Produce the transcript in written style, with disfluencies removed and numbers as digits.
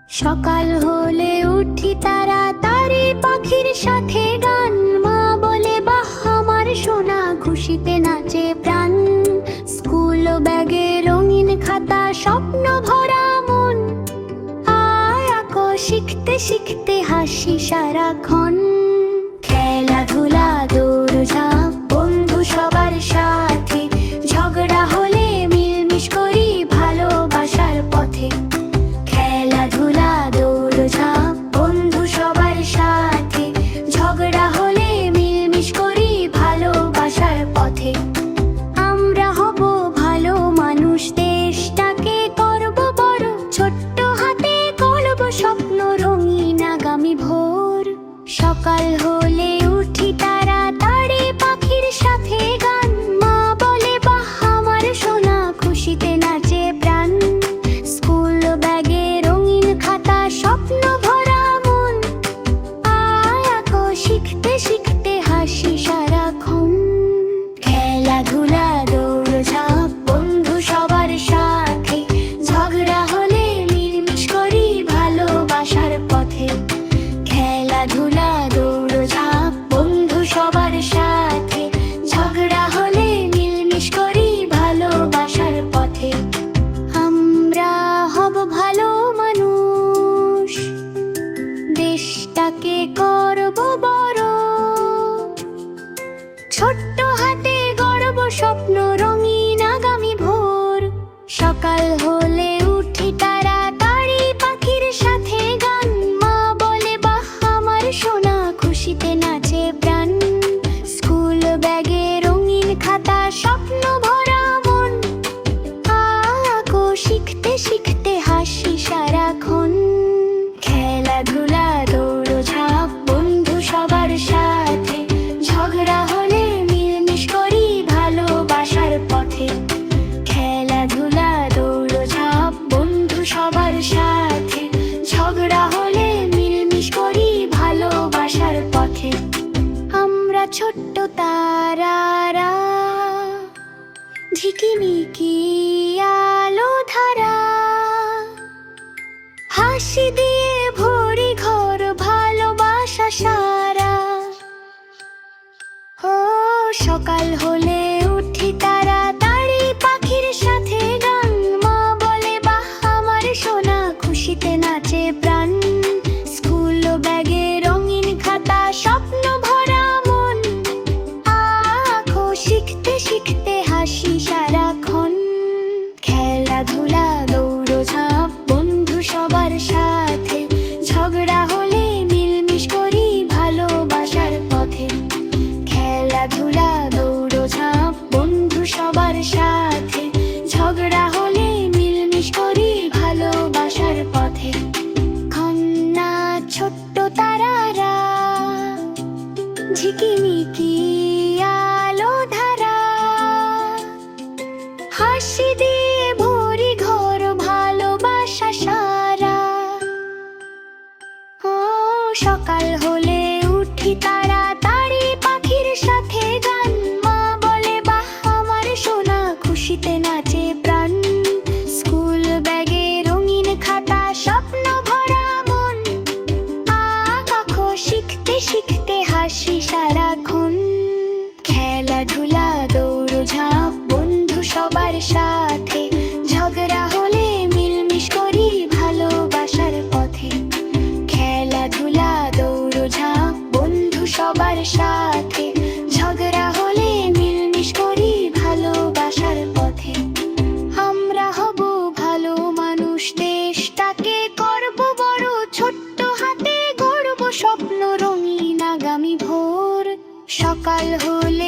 সকাল হলে উঠি তাড়াতাড়ি, পাখির সাথে গান। মা বলে বাহ আমার সোনা, খুশিতে নাচে প্রাণ। স্কুল ব্যাগে রঙিন খাতা, স্বপ্ন ভরা মন। আয় আঁকো শিখতে শিখতে হাসি সারাক্ষণ। খেলাধুলা দৌড়ঝাঁপ বন্ধু সবার সাথে, ঝগড়া হলে মিলমিশ করি ভালোবাসার পথে। খেলাধুলা দৌড়ঝাঁপ বন্ধু সবার সাথে, ঝগড়া হলে মিলমিশ করি ভালোবাসার পথে। আমরা হব ভালো মানুষ, দেশটাকে করব বড়। ছোট্ট হাতে গড়ব স্বপ্ন, রঙিন আগামী ভোর। সকাল হলে উঠি তাড়াতাড়ি, পাখির সাথে গান। মা বলে বাহ আমার সোনা, খুশিতে নাচে প্রাণ। স্কুল ব্যাগে রঙিন খাতা, স্বপ্ন ভরা মন। আয় আঁকো শিখতে শিখতে হাসি সারাক্ষণ। খেলাধুলা দৌড়ঝাঁপ বন্ধু সবার সাথে, ঝগড়া হলে মিলমিশ করি ভালোবাসার পথে। খেলাধুলা দৌড়ঝাঁপ বন্ধু সবার সাথে, ঝগড়া হলে মিলমিশ করি ভালোবাসার পথে। আমরা হব ভালো মানুষ, দেশটাকে করব বড়। ছোট্ট হাতে গড়ব স্বপ্ন, রঙিন আগামী ভোর। সকাল হলে উঠি তাড়াতাড়ি, পাখির সাথে গান। মা বলে বাহ আমার সোনা, খুশিতে নাচে প্রাণ। স্কুল ব্যাগে রঙিন খাতা, স্বপ্ন ভরা মন। আঁকো শিখতে শিখতে হাসি সারাক্ষণ। খেলাধুলা দৌড়ঝাঁপ বন্ধু সবার সাথে, ঝগড়া হলে মিলমিশ করি ভালোবাসার পথে। খেলাধুলা দৌড়ঝাঁপ বন্ধু সবার সাথে, ঝগড়া হলে মিলমিশ করি ভালোবাসার পথে। আমরা ছোট্ট তারারা, ঝিকিমিকি আলো ধারা। হাসি দিয়ে ভরি ঘর, ভালোবাসা সারা। ও সকাল হলে উঠি তাড়াতাড়ি, পাখির সাথে গান। মা বলে বাহ আমার সোনা, খুশিতে নাচে প্রাণ। স্কুল ব্যাগে রঙিন খাতা, স্বপ্ন ভরা মন। আঁকো শিখতে শিখতে হাসি সারাক্ষণ। খেলাধুলা দৌড়ঝাঁপ বন্ধু সবার সাথে, ঝগড়া হলে মিলমিশ করি ভালোবাসার পথে। খেলাধুলা দৌড়ঝাঁপ বন্ধু সবার সাথে, ঝগড়া হলে মিলমিশ করি ভালোবাসার পথে। খন্না ছোট্ট তারারা, ঝিকিমিকি আলো ধারা। হাসি দিয়ে ভরি ঘর, ভালোবাসা সারা। ও সকাল হলে উঠি তাড়াতাড়ি, পাখির সাথে গান। মা বলে বাহ আমার সোনা, খুশিতে নাচে প্রাণ। স্কুল ব্যাগে রঙিন খাতা, স্বপ্ন ভরা মন। আঁকো শিখতে শিখতে হাসি সারাক্ষণ। খেলাধুলা দৌড়ঝাঁপ বন্ধু সবার সাথে, ঝগড়া হলে মিলমিশ করি ভালোবাসার পথে। খেলাধুলা দৌড়ঝাঁপ বন্ধু সবার সাথে, ঝগড়া হলে মিলমিশ করি ভালোবাসার পথে। আমরা হব ভালো মানুষ, দেশটাকে করব বড়। ছোট্ট হাতে গড়ব স্বপ্ন, রঙিন আগামী ভোর। সকাল হলে